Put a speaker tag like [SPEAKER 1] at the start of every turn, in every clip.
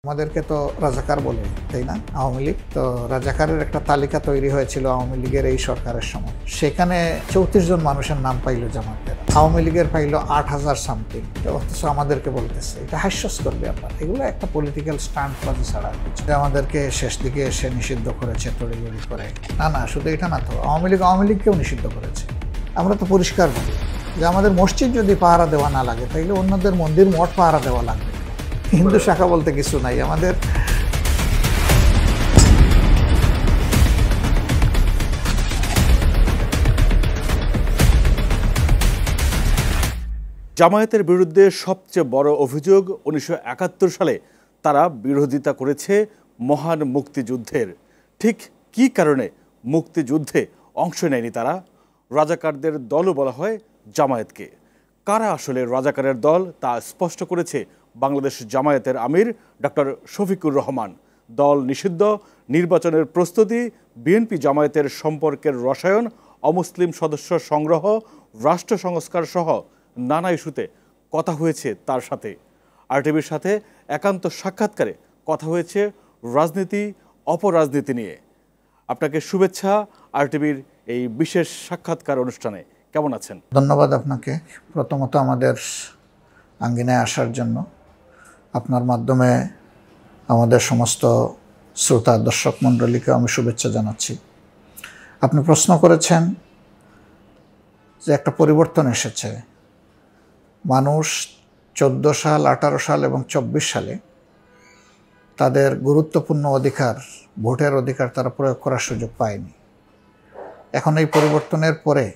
[SPEAKER 1] আমাদেরকে তো রাজাকার বলে, তাই না? আওয়ামী লীগ তো রাজাকারের একটা তালিকা তৈরি হয়েছিল আওয়ামী লীগের এই সরকারের সময়। সেখানে 34 জন মানুষের নাম পাইল জামাতের, আওয়ামী লীগের পাইল 8,000 সামথিং। অথচ আমাদেরকে বলতেছে, এটা হাস্যস্কর ব্যাপার। এগুলো একটা পলিটিক্যাল স্টান্টবাজি ছাড়া কিছু। আমাদেরকে শেষ দিকে এসে নিষিদ্ধ করেছে তড়িঘড়ি করে। না, শুধু এটা না, তো আওয়ামী লীগকেও নিষিদ্ধ করেছে। আমরা তো পরিষ্কার বলি যে আমাদের মসজিদ যদি পাহারা দেওয়া না লাগে, তাইলে অন্যদের মন্দির মঠ পাহারা দেওয়া লাগবে। হিন্দু শাখা বলতে কিছু নাই আমাদের।
[SPEAKER 2] জামায়াতের বিরুদ্ধে সবচেয়ে বড় অভিযোগ 1971 সালে তারা বিরোধিতা করেছে মহান মুক্তিযুদ্ধের। ঠিক কী কারণে মুক্তিযুদ্ধে অংশ নেয়নি তারা? রাজাকারদের দলও বলা হয় জামায়াতকে। কারা আসলে রাজাকারের দল তা স্পষ্ট করেছে বাংলাদেশ জামায়াতের আমির ডক্টর শফিকুর রহমান। দল নিষিদ্ধ, নির্বাচনের প্রস্তুতি, বিএনপি জামায়াতের সম্পর্কের রসায়ন, অমুসলিম সদস্য সংগ্রহ, রাষ্ট্র সংস্কার সহ নানা ইস্যুতে কথা হয়েছে তার সাথে। আরটিভির সাথে একান্ত সাক্ষাৎকারে কথা হয়েছে রাজনীতি অপরাজনীতি নিয়ে। আপনাকে শুভেচ্ছা আরটিভির এই বিশেষ সাক্ষাৎকার অনুষ্ঠানে। কেমন আছেন?
[SPEAKER 1] ধন্যবাদ আপনাকে প্রথমত আমাদের আঙ্গিনায় আসার জন্য। আপনার মাধ্যমে আমাদের সমস্ত শ্রোতা দর্শক মণ্ডলীকে আমি শুভেচ্ছা জানাচ্ছি। আপনি প্রশ্ন করেছেন যে একটা পরিবর্তন এসেছে। মানুষ 14 সাল, 18 সাল এবং 24 সালে তাদের গুরুত্বপূর্ণ অধিকার, ভোটের অধিকার তারা প্রয়োগ করার সুযোগ পায়নি। এখন এই পরিবর্তনের পরে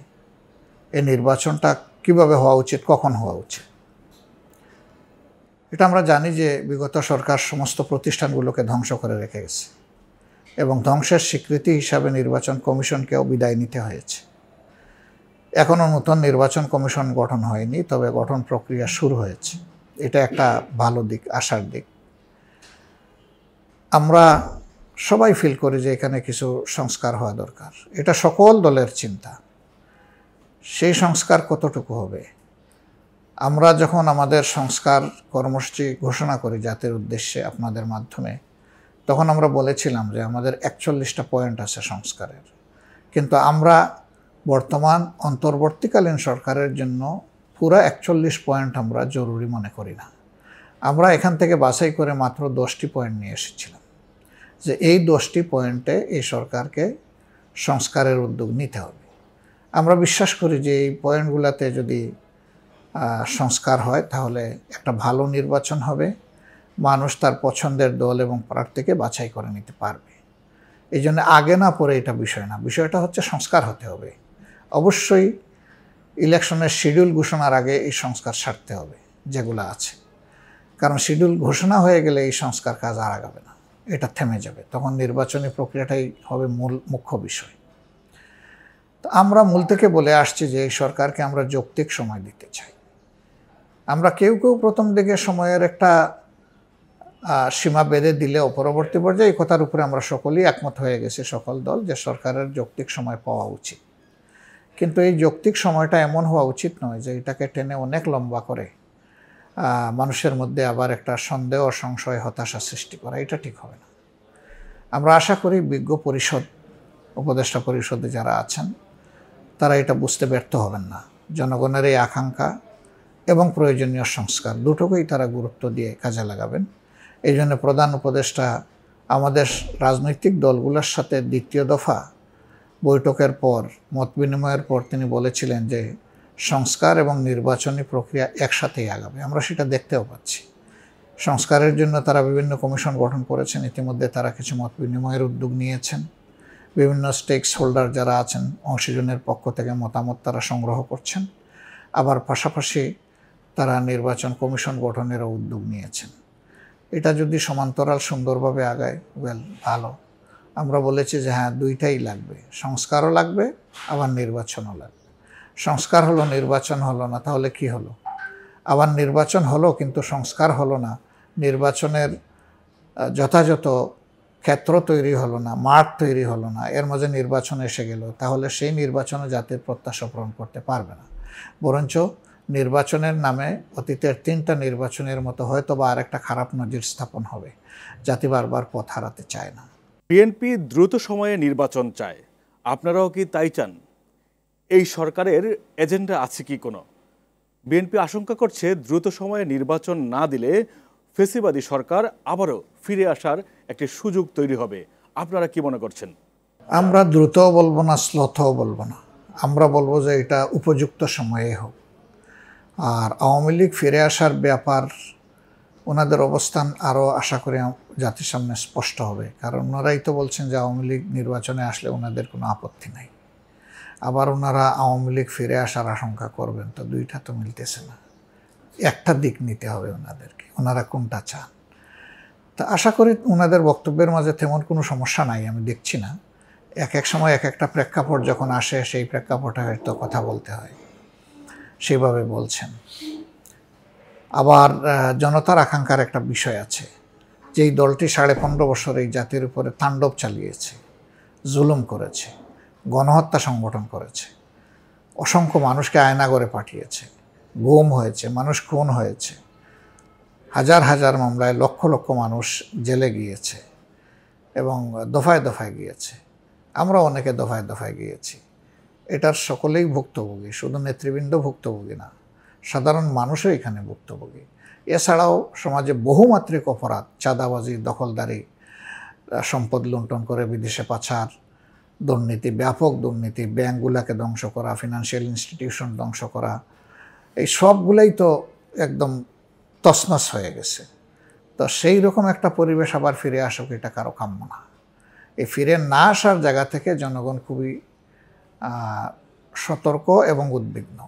[SPEAKER 1] এই নির্বাচনটা কিভাবে হওয়া উচিত, কখন হওয়া উচিত, এটা আমরা জানি যে বিগত সরকার সমস্ত প্রতিষ্ঠানগুলোকে ধ্বংস করে রেখে গেছে এবং ধ্বংসের স্বীকৃতি হিসাবে নির্বাচন কমিশনকেও বিদায় নিতে হয়েছে। এখনও নতুন নির্বাচন কমিশন গঠন হয়নি, তবে গঠন প্রক্রিয়া শুরু হয়েছে। এটা একটা ভালো দিক, আশার দিক। আমরা সবাই ফিল করি যে এখানে কিছু সংস্কার হওয়া দরকার। এটা সকল দলের চিন্তা। সেই সংস্কার কতটুকু হবে? আমরা যখন আমাদের সংস্কার কর্মসূচি ঘোষণা করি জাতির উদ্দেশ্যে আপনাদের মাধ্যমে, তখন আমরা বলেছিলাম যে আমাদের 41টা পয়েন্ট আছে সংস্কারের। কিন্তু আমরা বর্তমান অন্তর্বর্তীকালীন সরকারের জন্য পুরো 41 পয়েন্ট আমরা জরুরি মনে করি না। আমরা এখান থেকে বাছাই করে মাত্র 10টি পয়েন্ট নিয়ে এসেছিলাম যে এই 10টি পয়েন্টে এই সরকারকে সংস্কারের উদ্যোগ নিতে হবে। আমরা বিশ্বাস করি যে এই পয়েন্টগুলোতে যদি সংস্কার হয় তাহলে একটা ভালো নির্বাচন হবে, মানুষ তার পছন্দের দল এবং প্রার্থীকে বাছাই করে নিতে পারবে। এই জন্য আগে না পরে এটা বিষয় না, বিষয়টা হচ্ছে সংস্কার হতে হবে। অবশ্যই ইলেকশনের শিডিউল ঘোষণার আগে এই সংস্কার সারতে হবে যেগুলো আছে, কারণ শিডিউল ঘোষণা হয়ে গেলে এই সংস্কার কাজ আর আগাবে না, এটা থেমে যাবে। তখন নির্বাচনী প্রক্রিয়াটাই হবে মুখ্য বিষয়। তো আমরা মূল থেকে বলে আসছি যে এই সরকারকে আমরা যৌক্তিক সময় দিতে চাই। আমরা কেউ প্রথম দিকে সময়ের একটা সীমা বেঁধে দিলেও পরবর্তী পর্যায়ে এই কথার উপরে আমরা সকলেই একমত হয়ে গেছি, সকল দল, যে সরকারের যৌক্তিক সময় পাওয়া উচিত। কিন্তু এই যৌক্তিক সময়টা এমন হওয়া উচিত নয় যে এটাকে টেনে অনেক লম্বা করে মানুষের মধ্যে আবার একটা সন্দেহ, সংশয়, হতাশা সৃষ্টি করা। এটা ঠিক হবে না। আমরা আশা করি বিজ্ঞ পরিষদ, উপদেষ্টা পরিষদে যারা আছেন তারা এটা বুঝতে ব্যর্থ হবেন না। জনগণের এই আকাঙ্ক্ষা এবং প্রয়োজনীয় সংস্কার দুটোকেই তারা গুরুত্ব দিয়ে কাজে লাগাবেন। এই জন্য প্রধান উপদেষ্টা আমাদের রাজনৈতিক দলগুলোর সাথে দ্বিতীয় দফা বৈঠকের পর, মত বিনিময়ের পর তিনি বলেছিলেন যে সংস্কার এবং নির্বাচনী প্রক্রিয়া একসাথেই আগাবে। আমরা সেটা দেখতেও পাচ্ছি। সংস্কারের জন্য তারা বিভিন্ন কমিশন গঠন করেছেন, ইতিমধ্যে তারা কিছু মত বিনিময়ের উদ্যোগ নিয়েছেন। বিভিন্ন স্টেকস হোল্ডার যারা আছেন, অংশীজনের পক্ষ থেকে মতামত তারা সংগ্রহ করছেন। আবার পাশাপাশি তারা নির্বাচন কমিশন গঠনেরও উদ্যোগ নিয়েছেন। এটা যদি সমান্তরাল সুন্দরভাবে আগায়, ভালো। আমরা বলেছি যে হ্যাঁ, দুইটাই লাগবে, সংস্কারও লাগবে আবার নির্বাচনও লাগবে। সংস্কার হলো, নির্বাচন হলো না, তাহলে কি হলো? আবার নির্বাচন হলো কিন্তু সংস্কার হলো না, নির্বাচনের যথাযথ ক্ষেত্র তৈরি হলো না, মাঠ তৈরি হলো না, এর মাঝে নির্বাচন এসে গেল, তাহলে সেই নির্বাচনে জাতির প্রত্যাশা পূরণ করতে পারবে না। বরঞ্চ নির্বাচনের নামে অতীতের 3টা নির্বাচনের মতো হয়তো বা আরেকটা খারাপ নজির স্থাপন হবে। জাতি বারবার পথ হারাতে চায় না।
[SPEAKER 2] বিএনপি দ্রুত সময়ে নির্বাচন চায়, আপনারাও কি তাই চান? এই সরকারের এজেন্ডা আছে কি কোনো? বিএনপি আশঙ্কা করছে দ্রুত সময়ে নির্বাচন না দিলে ফেসিবাদী সরকার আবারও ফিরে আসার একটি সুযোগ তৈরি হবে। আপনারা কি মনে করছেন?
[SPEAKER 1] আমরা দ্রুতও বলবো না, স্লথও বলবো না, আমরা বলবো যে এটা উপযুক্ত সময়ে হোক। আর আওয়ামী লীগ ফিরে আসার ব্যাপার ওনাদের অবস্থান আরও আশা করি জাতির সামনে স্পষ্ট হবে, কারণ ওনারাই তো বলছেন যে আওয়ামী লীগ নির্বাচনে আসলে ওনাদের কোনো আপত্তি নাই। আবার ওনারা আওয়ামী লীগ ফিরে আসার আশঙ্কা করবেন, তো দুইটা তো মিলতেছে না। একটা দিক নিতে হবে ওনাদেরকে, ওনারা কোনটা চান। তা আশা করি ওনাদের বক্তব্যের মাঝে তেমন কোনো সমস্যা নাই, আমি দেখছি না। এক এক সময় এক একটা প্রেক্ষাপট যখন আসে, সেই প্রেক্ষাপটে হয়তো কথা বলতে হয়, সেভাবে বলছেন। আবার জনতার আকাঙ্ক্ষার একটা বিষয় আছে, যেই দলটি 15.5 বছর এই জাতির উপরে তাণ্ডব চালিয়েছে, জুলুম করেছে, গণহত্যা সংগঠন করেছে, অসংখ্য মানুষকে আয়নাঘরে পাঠিয়েছে, গুম হয়েছে, মানুষ খুন হয়েছে, হাজার হাজার মামলায় লক্ষ লক্ষ মানুষ জেলে গিয়েছে এবং দফায় দফায় গিয়েছে। আমরা অনেকে দফায় দফায় গিয়েছি। এটার সকলেই ভুক্তভোগী, শুধু নেতৃবৃন্দ ভুক্তভোগী না, সাধারণ মানুষও এখানে ভুক্তভোগী। এছাড়াও সমাজে বহুমাত্রিক অপরাধ, চাঁদাবাজি, দখলদারি, সম্পদ লুণ্ঠন করে বিদেশে পাচার, দুর্নীতি, ব্যাপক দুর্নীতি, ব্যাংকগুলোকে ধ্বংস করা, ফিনান্সিয়াল ইনস্টিটিউশন ধ্বংস করা, এই সবগুলোই তো একদম তছনছ হয়ে গেছে। তো সেই রকম একটা পরিবেশ আবার ফিরে আসুক, এটা কারো কাম্য না। এই ফিরে না আসার জায়গা থেকে জনগণ খুবই সতর্ক এবং উদ্বিগ্ন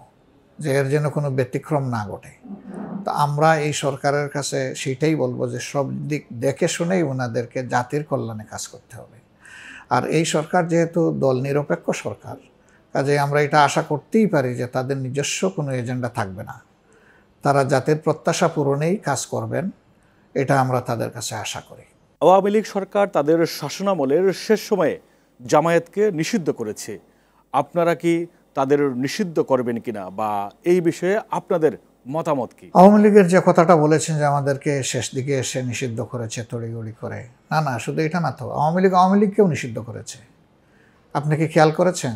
[SPEAKER 1] যে এর যেন কোনো ব্যতিক্রম না ঘটে। তো আমরা এই সরকারের কাছে সেইটাই বলবো যে সব দিক দেখে শুনেই ওনাদেরকে জাতির কল্যাণে কাজ করতে হবে। আর এই সরকার যেহেতু দল নিরপেক্ষ সরকার, কাজে আমরা এটা আশা করতেই পারি যে তাদের নিজস্ব কোনো এজেন্ডা থাকবে না, তারা জাতির প্রত্যাশা পূরণেই কাজ করবেন, এটা আমরা তাদের কাছে আশা করি।
[SPEAKER 2] আওয়ামী লীগ সরকার তাদের শাসনামলের শেষ সময়ে জামায়াতকে নিষিদ্ধ করেছে, আপনারা কি তাদের নিষিদ্ধ করবেন কিনা, বা এই বিষয়ে আপনাদের মতামত কি?
[SPEAKER 1] আওয়ামী লীগের যে কথাটা বলেছেন যে আমাদেরকে শেষ দিকে এসে নিষিদ্ধ করেছে তড়িঘড়ি করে, না না, শুধু এটা না তো, আওয়ামী লীগকেও নিষিদ্ধ করেছে। আপনি কি খেয়াল করেছেন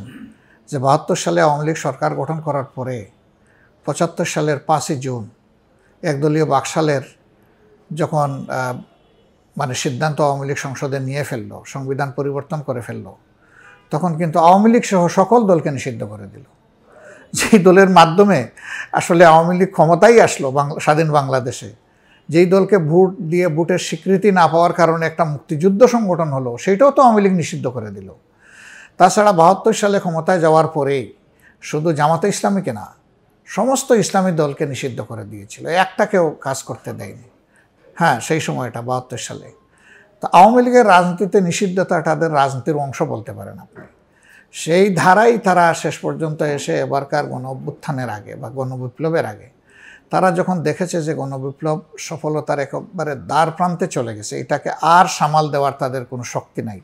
[SPEAKER 1] যে 72 সালে আওয়ামী লীগ সরকার গঠন করার পরে 75 সালের 5ই জুন একদলীয় বাকশালের যখন সিদ্ধান্ত আওয়ামী লীগ সংসদে নিয়ে ফেললো, সংবিধান পরিবর্তন করে ফেললো, তখন কিন্তু আওয়ামী লীগ সহ সকল দলকে নিষিদ্ধ করে দিল। যেই দলের মাধ্যমে আসলে আওয়ামী লীগ ক্ষমতায় আসলো স্বাধীন বাংলাদেশে, যেই দলকে ভোট দিয়ে ভোটের স্বীকৃতি না পাওয়ার কারণে একটা মুক্তিযুদ্ধ সংগঠন হলো, সেইটাও তো আওয়ামী লীগ নিষিদ্ধ করে দিল। তাছাড়া 72 সালে ক্ষমতায় যাওয়ার পরেই শুধু জামাতে ইসলামীকে না, সমস্ত ইসলামী দলকে নিষিদ্ধ করে দিয়েছিল, একটাকেও কাজ করতে দেয়নি। হ্যাঁ, সেই সময়টা 72 সালে। তো আওয়ামী লীগের রাজনীতিতে নিষিদ্ধতা তাদের রাজনীতির অংশ বলতে পারেন আপনি। সেই ধারাই তারা শেষ পর্যন্ত এসে এবারকার গণ অভ্যুত্থানের আগে বা গণবিপ্লবের আগে তারা যখন দেখেছে যে গণবিপ্লব সফলতার একেবারে দ্বার প্রান্তে চলে গেছে, এটাকে আর সামাল দেওয়ার তাদের কোনো শক্তি নাই,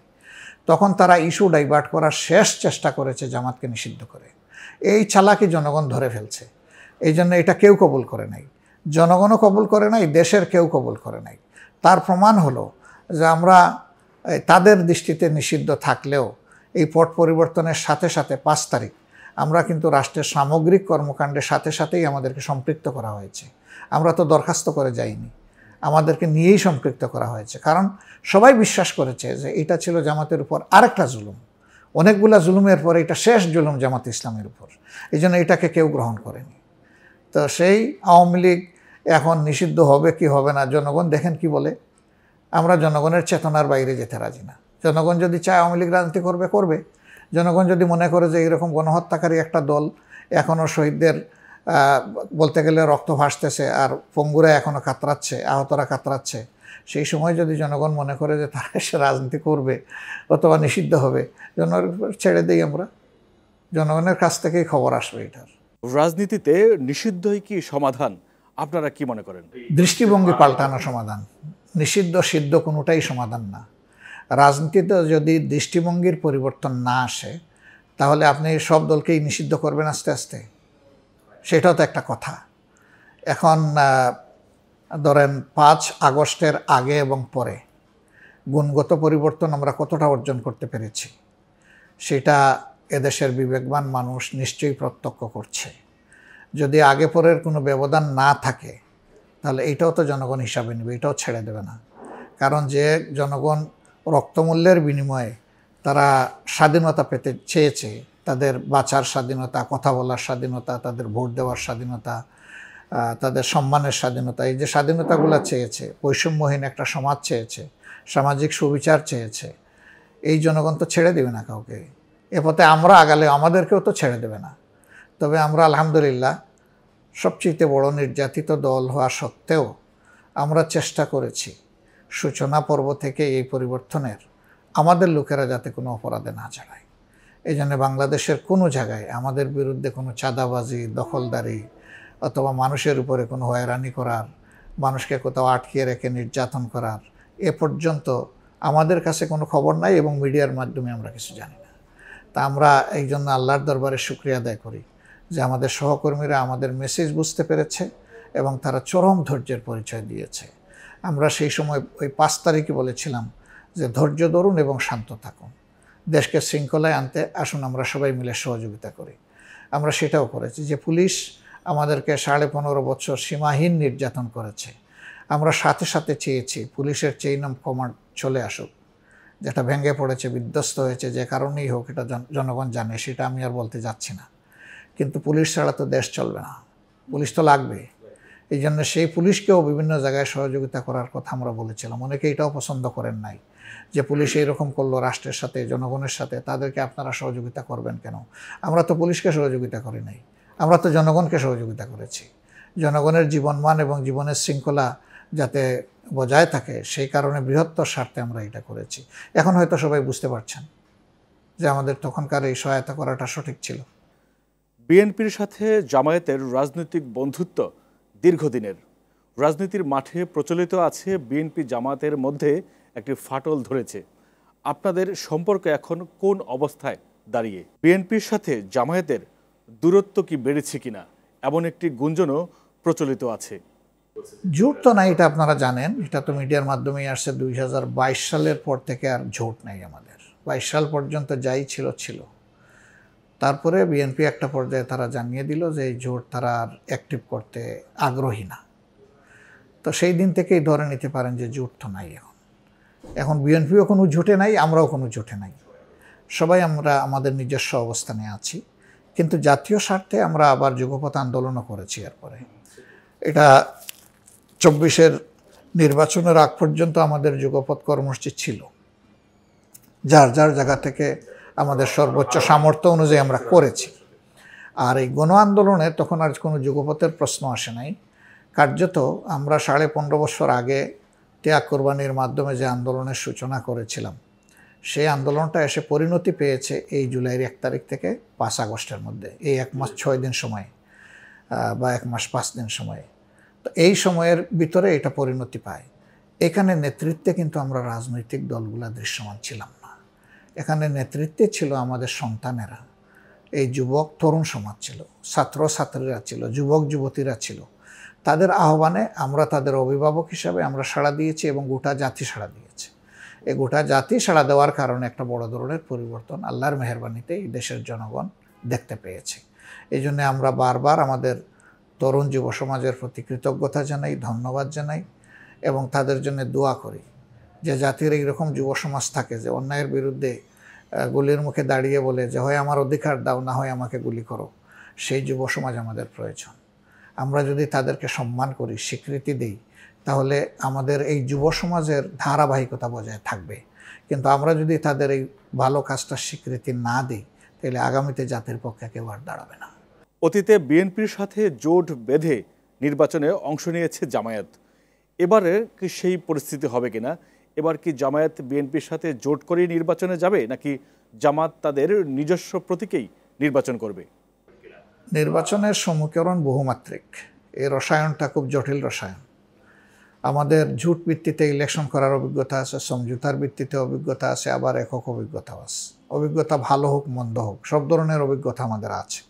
[SPEAKER 1] তখন তারা ইস্যু ডাইভার্ট করার শেষ চেষ্টা করেছে জামাতকে নিষিদ্ধ করে। এই চালাকি জনগণ ধরে ফেলছে, এই জন্য এটা কেউ কবুল করে নাই, জনগণও কবুল করে নাই, দেশের কেউ কবুল করে নাই। তার প্রমাণ হলো যে আমরা তাদের দৃষ্টিতে নিষিদ্ধ থাকলেও এই পট পরিবর্তনের সাথে সাথে 5 তারিখ আমরা কিন্তু রাষ্ট্রের সামগ্রিক কর্মকাণ্ডের সাথে সাথেই আমাদেরকে সম্পৃক্ত করা হয়েছে। আমরা তো দরখাস্ত করে যাইনি, আমাদেরকে নিয়েই সম্পৃক্ত করা হয়েছে, কারণ সবাই বিশ্বাস করেছে যে এটা ছিল জামাতের উপর আরেকটা জুলুম, অনেকগুলা জুলুমের পরে এটা শেষ জুলুম জামাত ইসলামের উপর, এই জন্য এটাকে কেউ গ্রহণ করেনি। তো সেই আওয়ামী লীগ এখন নিষিদ্ধ হবে কি হবে না, জনগণ দেখেন কি বলে। আমরা জনগণের চেতনার বাইরে যেতে রাজি না। জনগণ যদি চায় আওয়ামী লীগ রাজনীতি করবে করবে, জনগণ যদি মনে করে যে এরকম গণহত্যাকারী একটা দল এখনও শহীদদের বলতে গেলে রক্ত ভাসতেছে আর পঙ্গুরা এখনও কাতরাচ্ছে, আহতরা কাতরাচ্ছে, সেই সময় যদি জনগণ মনে করে যে তারা এসে রাজনীতি করবে অথবা নিষিদ্ধ হবে, জনগণ ছেড়ে দিই আমরা, জনগণের কাছ থেকেই খবর আসবে এটার।
[SPEAKER 2] রাজনীতিতে নিষিদ্ধই কি সমাধান, আপনারা কি মনে করেন?
[SPEAKER 1] দৃষ্টিভঙ্গি পাল্টানো সমাধান, নিষিদ্ধ সিদ্ধ কোনোটাই সমাধান না। রাজনীতিতে যদি দৃষ্টিভঙ্গির পরিবর্তন না আসে, তাহলে আপনি সব দলকেই নিষিদ্ধ করবেন আস্তে আস্তে, সেটাও তো একটা কথা। এখন ধরেন 5 আগস্টের আগে এবং পরে গুণগত পরিবর্তন আমরা কতটা অর্জন করতে পেরেছি সেটা এদেশের বিবেকবান মানুষ নিশ্চয়ই প্রত্যক্ষ করছে। যদি আগে পরের কোনো ব্যবধান না থাকে তাহলে এইটাও তো জনগণ হিসাবে নেবে, এটাও ছেড়ে দেবে না। কারণ যে জনগণ রক্তমূল্যের বিনিময়ে তারা স্বাধীনতা পেতে চেয়েছে, তাদের বাঁচার স্বাধীনতা, কথা বলার স্বাধীনতা, তাদের ভোট দেওয়ার স্বাধীনতা, তাদের সম্মানের স্বাধীনতা, এই যে স্বাধীনতাগুলো চেয়েছে, বৈষম্যহীন একটা সমাজ চেয়েছে, সামাজিক সুবিচার চেয়েছে, এই জনগণ তো ছেড়ে দেবে না কাউকে। এ পথে আমরা আগালে আমাদেরকেও তো ছেড়ে দেবে না। তবে আমরা আলহামদুলিল্লাহ সবচেয়ে বড় নির্যাতিত দল হওয়া সত্ত্বেও আমরা চেষ্টা করেছি সূচনা পর্ব থেকে এই পরিবর্তনের আমাদের লোকেরা যাতে কোনো অপরাধে না জড়ায়। এই জন্য বাংলাদেশের কোনো জায়গায় আমাদের বিরুদ্ধে কোনো চাঁদাবাজি, দখলদারি অথবা মানুষের উপরে কোনো হয়রানি করার, মানুষকে কোথাও আটকিয়ে রেখে নির্যাতন করার এ পর্যন্ত আমাদের কাছে কোনো খবর নাই এবং মিডিয়ার মাধ্যমে আমরা কিছু জানি না। তা আমরা এই জন্য আল্লাহর দরবারে শুকরিয়া আদায় করি যে আমাদের সহকর্মীরা আমাদের মেসেজ বুঝতে পেরেছে এবং তারা চরম ধৈর্যের পরিচয় দিয়েছে। আমরা সেই সময় ওই 5 তারিখে বলেছিলাম যে ধৈর্য ধরুন এবং শান্ত থাকুন, দেশকে শৃঙ্খলায় আনতে আসুন আমরা সবাই মিলে সহযোগিতা করি। আমরা সেটাও করেছি। যে পুলিশ আমাদেরকে 15.5 বছর সীমাহীন নির্যাতন করেছে, আমরা সাথে সাথে চেয়েছি পুলিশের চেইন অফ কমান্ড চলে আসুক, যেটা ভেঙে পড়েছে, বিধ্বস্ত হয়েছে, যে কারণেই হোক এটা জনগণ জানে, সেটা আমি আর বলতে যাচ্ছি না। কিন্তু পুলিশ ছাড়া তো দেশ চলবে না, পুলিশ তো লাগবে। এই জন্য সেই পুলিশকেও বিভিন্ন জায়গায় সহযোগিতা করার কথা আমরা বলেছিলাম। অনেকে এটাও পছন্দ করেন নাই যে পুলিশ এইরকম করলো রাষ্ট্রের সাথে, জনগণের সাথে, তাদেরকে আপনারা সহযোগিতা করবেন কেন? আমরা তো পুলিশকে সহযোগিতা করি নাই, আমরা তো জনগণকে সহযোগিতা করেছি। জনগণের জীবনমান এবং জীবনের শৃঙ্খলা যাতে বজায় থাকে সেই কারণে বৃহত্তর স্বার্থে আমরা এটা করেছি। এখন হয়তো সবাই বুঝতে পারছেন যে আমাদের তখনকার এই সহায়তা করাটা সঠিক ছিল।
[SPEAKER 2] বিএনপির সাথে জামায়াতের রাজনৈতিক বন্ধুত্ব দীর্ঘদিনের। রাজনীতির মাঠে প্রচলিত আছে বিএনপি জামায়াতের মধ্যে একটি ফাটল ধরেছে। আপনাদের সম্পর্ক এখন কোন অবস্থায় দাঁড়িয়ে? বিএনপির সাথে জামায়াতের দূরত্ব কি বেড়েছে কিনা এমন একটি গুঞ্জনও প্রচলিত আছে।
[SPEAKER 1] জোট তো নাই, এটা আপনারা জানেন, এটা তো মিডিয়ার মাধ্যমেই আসছে। 2022 সালের পর থেকে আর জোট নাই আমাদের। 22 সাল পর্যন্ত যাই ছিল ছিল। তারপরে বিএনপি একটা পর্যায়ে তারা জানিয়ে দিল যে এই জোট তারা আর অ্যাক্টিভ করতে আগ্রহী না। তো সেই দিন থেকেই ধরে নিতে পারেন যে জোট তো নাই। এখন বিএনপিও কোনো জোটে নাই, আমরাও কোনো জোটে নাই। সবাই আমরা আমাদের নিজস্ব অবস্থানে আছি। কিন্তু জাতীয় স্বার্থে আমরা আবার যুগপৎ আন্দোলনও করেছি। এরপরে এটা 24-এর নির্বাচনের আগ পর্যন্ত আমাদের যুগপৎ কর্মসূচি ছিল, যার যার জায়গা থেকে আমাদের সর্বোচ্চ সামর্থ্য অনুযায়ী আমরা করেছি। আর এই গণ আন্দোলনে তখন আর কোনো যুগপথের প্রশ্ন আসে নাই। কার্যত আমরা 15.5 বছর আগে ত্যাগ কোরবানির মাধ্যমে যে আন্দোলনের সূচনা করেছিলাম, সেই আন্দোলনটা এসে পরিণতি পেয়েছে এই জুলাইয়ের 1 তারিখ থেকে 5 আগস্টের মধ্যে, এই 1 মাস 6 দিন সময় বা 1 মাস 5 দিন সময়ে। তো এই সময়ের ভিতরে এটা পরিণতি পায়। এখানে নেতৃত্বে কিন্তু আমরা রাজনৈতিক দলগুলা দৃশ্যমান ছিলাম না। এখানে নেতৃত্বে ছিল আমাদের সন্তানেরা, এই যুবক তরুণ সমাজ ছিল, ছাত্র ছাত্রীরা ছিল, যুবক যুবতীরা ছিল। তাদের আহ্বানে আমরা তাদের অভিভাবক হিসাবে আমরা সাড়া দিয়েছি এবং গোটা জাতি সাড়া দিয়েছে। এই গোটা জাতি সাড়া দেওয়ার কারণে একটা বড় ধরনের পরিবর্তন আল্লাহর মেহেরবানিতে এই দেশের জনগণ দেখতে পেয়েছে। এই জন্য আমরা বারবার আমাদের তরুণ যুব সমাজের প্রতি কৃতজ্ঞতা জানাই, ধন্যবাদ জানাই এবং তাদের জন্য দোয়া করি যে জাতির এইরকম যুব সমাজ থাকে যে অন্যায়ের বিরুদ্ধে গুলির মুখে দাঁড়িয়ে বলে যে হয় আমার অধিকার দাও, না হয় আমাকে গুলি করো। সেই যুব সমাজ আমাদের প্রয়োজন। আমরা যদি তাদেরকে সম্মান করি, স্বীকৃতি দিই, তাহলে আমাদের এই যুব সমাজের ধারাবাহিকতা বজায় থাকবে। কিন্তু আমরা যদি তাদের এই ভালো কাজটার স্বীকৃতি না দিই, তাহলে আগামীতে জাতির পক্ষে কেউ আর দাঁড়াবে না।
[SPEAKER 2] অতীতে বিএনপির সাথে জোট বেঁধে নির্বাচনে অংশ নিয়েছে জামায়াত। এবারে কি সেই পরিস্থিতি হবে কিনা? এবার কি জামায়াত বিএনপির সাথে জোট করে নির্বাচনে যাবে, নাকি জামাত তাদের নিজস্ব প্রতীকেই নির্বাচন করবে?
[SPEAKER 1] নির্বাচনের সমীকরণ বহুমাত্রিক। এই রসায়নটা খুব জটিল রসায়ন। আমাদের জোট ভিত্তিতে ইলেকশন করার অভিজ্ঞতা আছে, সমঝোতার ভিত্তিতে অভিজ্ঞতা আছে, আবার একক অভিজ্ঞতাও আছে। অভিজ্ঞতা ভালো হোক মন্দ হোক, সব ধরনের অভিজ্ঞতা আমাদের আছে।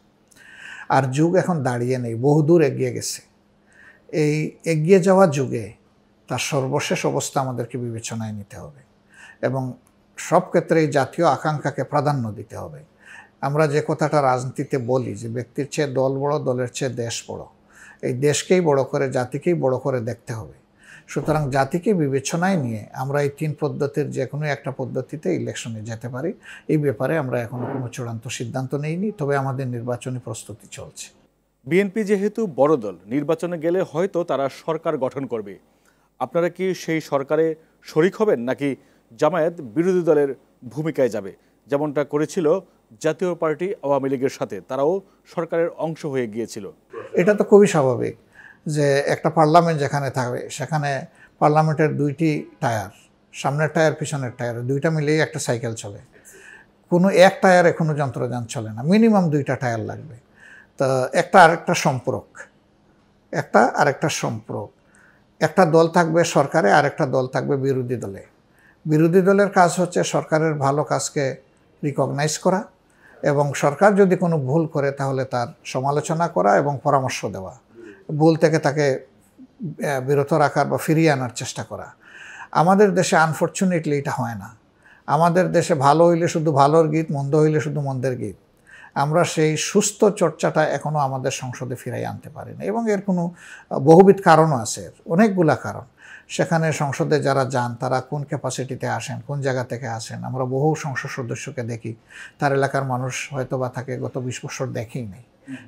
[SPEAKER 1] আর যুগ এখন দাঁড়িয়ে নেই, বহুদূর এগিয়ে গেছে। এই এগিয়ে যাওয়া যুগে তার সর্বশেষ অবস্থা আমাদেরকে বিবেচনায় নিতে হবে এবং সব ক্ষেত্রে এই জাতীয় আকাঙ্ক্ষাকে প্রাধান্য দিতে হবে। আমরা যে কথাটা রাজনীতিতে বলি যে ব্যক্তির চেয়ে দল বড়, দলের চেয়ে দেশ বড়, এই দেশকেই বড় করে, জাতিকেই বড় করে দেখতে হবে। সুতরাং জাতিকে বিবেচনায় নিয়ে আমরা এই 3 পদ্ধতির যে কোনো একটা পদ্ধতিতে ইলেকশনে যেতে পারি। এই ব্যাপারে আমরা এখনো কোনো চূড়ান্ত সিদ্ধান্ত নেইনি, তবে আমাদের নির্বাচনী প্রস্তুতি চলছে।
[SPEAKER 2] বিএনপি যেহেতু বড় দল, নির্বাচনে গেলে হয়তো তারা সরকার গঠন করবে। আপনারা কি সেই সরকারে শরিক হবেন, নাকি জামায়াত বিরোধী দলের ভূমিকায় যাবে, যেমনটা করেছিল জাতীয় পার্টি আওয়ামী লীগের সাথে? তারাও সরকারের অংশ হয়ে গিয়েছিল।
[SPEAKER 1] এটা তো খুবই স্বাভাবিক যে একটা পার্লামেন্ট যেখানে থাকবে সেখানে পার্লামেন্টের 2টি টায়ার, সামনের টায়ার পিছনের টায়ার, 2টা মিলিয়ে একটা সাইকেল চলে। কোনো এক টায়ারে কোনো যন্ত্রযান চলে না, মিনিমাম 2টা টায়ার লাগবে। তো একটা আরেকটা সম্পর্ক, একটা দল থাকবে সরকারে, আরেকটা দল থাকবে বিরোধী দলে। বিরোধী দলের কাজ হচ্ছে সরকারের ভালো কাজকে রিকগনাইজ করা এবং সরকার যদি কোনো ভুল করে তাহলে তার সমালোচনা করা এবং পরামর্শ দেওয়া, ভুল থেকে তাকে বিরত রাখার বা ফিরিয়ে আনার চেষ্টা করা। আমাদের দেশে আনফর্চুনেটলি এটা হয় না। আমাদের দেশে ভালো হইলে শুধু ভালোর গীত, মন্দ হইলে শুধু মন্দের গীত। আমরা সেই সুস্থ চর্চাটা এখনও আমাদের সংসদে ফিরাই আনতে পারি না এবং এর কোনো বহুবিধ কারণও আছে, অনেকগুলা কারণ। সেখানে সংসদে যারা যান তারা কোন ক্যাপাসিটিতে আসেন, কোন জায়গা থেকে আসেন। আমরা বহু সংসদ সদস্যকে দেখি, তার এলাকার মানুষ হয়তো বা তাকে গত 20 বছর দেখেই নেই,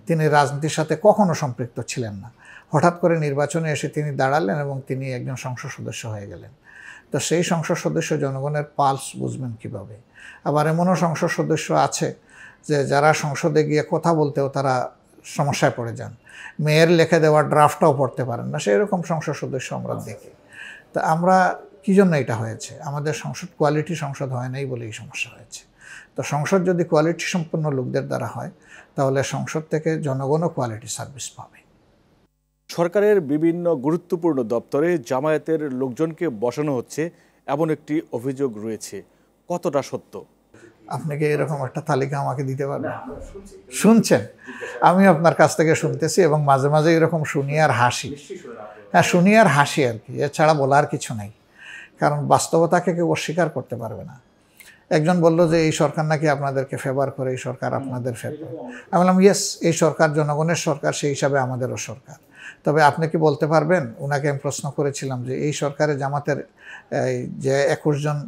[SPEAKER 1] তিনি রাজনীতির সাথে কখনো সম্পৃক্ত ছিলেন না। হঠাৎ করে নির্বাচনে এসে তিনি দাঁড়ালেন এবং তিনি একজন সংসদ সদস্য হয়ে গেলেন। তো সেই সংসদ সদস্য জনগণের পালস বুঝবেন কীভাবে? আবার এমনও সংসদ সদস্য আছে যে যারা সংসদে গিয়ে কথা বলতেও তারা সমস্যায় পড়ে যান, মেয়ের লিখে দেওয়া ড্রাফটটাও পড়তে পারেন না, সেই রকম সংসদ সদস্য আমরা দেখি। তা আমরা কী জন্য এটা হয়েছে? আমাদের সংসদ কোয়ালিটি সংসদ হয় নাই বলে এই সমস্যা হয়েছে। তো সংসদ যদি কোয়ালিটি সম্পন্ন লোকদের দ্বারা হয় তাহলে সংসদ থেকে জনগণও কোয়ালিটি সার্ভিস পাবে।
[SPEAKER 2] সরকারের বিভিন্ন গুরুত্বপূর্ণ দপ্তরে জামায়াতের লোকজনকে বসানো হচ্ছে এমন একটি অভিযোগ রয়েছে, কতটা সত্য?
[SPEAKER 1] আপনি কি এরকম একটা তালিকা আমাকে দিতে পারবেন? শুনছেন? আমি আপনার কাছ থেকে শুনতেছি এবং মাঝে মাঝে এরকম শুনি আর হাসি। হ্যাঁ, শুনি আর হাসি আর কি, এছাড়া বলার কিছু নেই। কারণ বাস্তবতাকে কেউ অস্বীকার করতে পারবে না। একজন বলল যে এই সরকার নাকি আপনাদেরকে ফেভার করে, এই সরকার আপনাদের ফেভার। আমি বললাম ইয়েস, এই সরকার জনগণের সরকার, সেই হিসাবে আমাদেরও সরকার। তবে আপনি কি বলতে পারবেন, ওনাকে আমি প্রশ্ন করেছিলাম যে এই সরকারে জামাতের যে 21 জন